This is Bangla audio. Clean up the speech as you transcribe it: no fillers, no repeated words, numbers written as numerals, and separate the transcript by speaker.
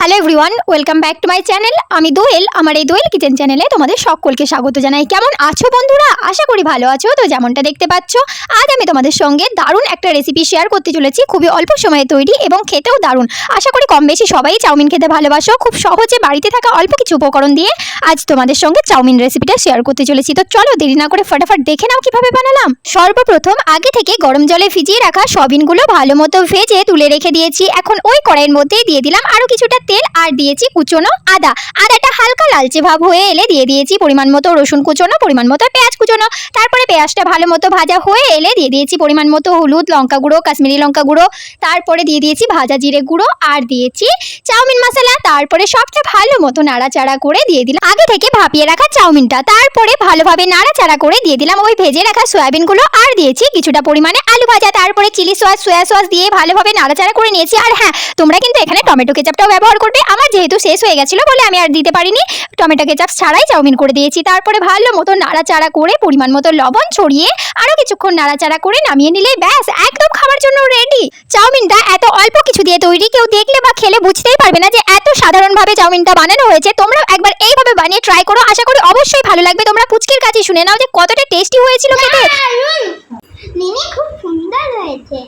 Speaker 1: Hello everyone, welcome back to my channel. আমি দোয়েল। আমার এই দোয়েল কিচেন চ্যানেলে তোমাদের সকলকে স্বাগত জানাই। কেমন আছো বন্ধুরা? আশা করি ভালো আছো। তো যেমনটা দেখতে পাচ্ছ, আজ আমি তোমাদের সঙ্গে দারুণ একটা রেসিপি শেয়ার করতে চলেছি। খুবই অল্প সময়ে তৈরি এবং খেতেও দারুণ। আশা করি কম বেশি সবাই চাউমিন খেতে ভালোবাসো। খুব সহজে বাড়িতে থাকা অল্প কিছু উপকরণ দিয়ে আজ তোমাদের সঙ্গে চাউমিন রেসিপিটা শেয়ার করতে চলেছি। তো চলো দেরি না করে ফটাফট দেখে নাও কিভাবে বানালাম। সর্বপ্রথম আগে থেকে গরম জলে ভিজিয়ে রাখা সয়াবিনগুলো ভালো মতো ভেজে তুলে রেখে দিয়েছি। এখন ওই কড়াইয়ের মধ্যেই দিয়ে দিলাম আরও কিছুটা তেল আর দিয়েছি কুচনো আদাটা হালকা লালচে ভাব হয়ে এলে দিয়ে দিয়েছি পরিমাণ মতো রসুন কুচনো, পরিমাণ মতো পেঁয়াজ কুচনো। তারপরে পেঁয়াজটা ভালো মতো ভাজা হয়ে এলে দিয়ে দিয়েছি পরিমাণ মতো হলুদ, লঙ্কা গুঁড়ো, কাশ্মীরি লঙ্কা গুঁড়ো। তারপরে দিয়ে দিয়েছি ভাজা জিরে গুঁড়ো আর দিয়েছি চাউমিন মশলা। তারপরে সবটা ভালো মতো নাড়াচাড়া করে দিয়ে দিলাম আগে থেকে ভাপিয়ে রাখা চাউমিনটা। তারপরে ভালোভাবে নাড়াচাড়া করে দিয়ে দিলাম ওই ভেজে রাখা সয়াবিনগুলো আর দিয়েছি কিছুটা পরিমাণে আলু ভাজা। তারপরে চিলি সস, সোয়া সস দিয়ে ভালোভাবে নাড়াচাড়া করে নিয়েছি। আর হ্যাঁ, তোমরা কিন্তু এখানে টমেটো কেচাপটাও ব্যবহার করবে। আমার যেহেতু শেষ হয়ে গেছিলো বলে আমি আর দিতে পারিনি, টমেটো কেচাপ ছাড়াই চাউমিন করে দিয়েছি। তারপরে ভালো মতো নাড়াচাড়া করে পরিমাণ মতো লবণ ছড়িয়ে আরও কিছুক্ষণ নাড়াচাড়া করে নামিয়ে নিলেই ব্যাস, একদম খাবার জন্য রেডি। চাউমিনটা এত অল্প কিছু দিয়ে তৈরি, কেউ দেখলে বা খেলে বুঝতেই পারবে না যে এত সাধারণভাবে চাউমিনটা বানানো হয়েছে। তোমরা একবার এইভাবে বানিয়ে ট্রাই করো, আশা করি অবশ্যই ভালো লাগবে। তোমরা পুচকির কাছে শুনে নাও যে কতটা টেস্টি হয়েছিল খেতে।
Speaker 2: মিনি খুব সুন্দর হয়েছে।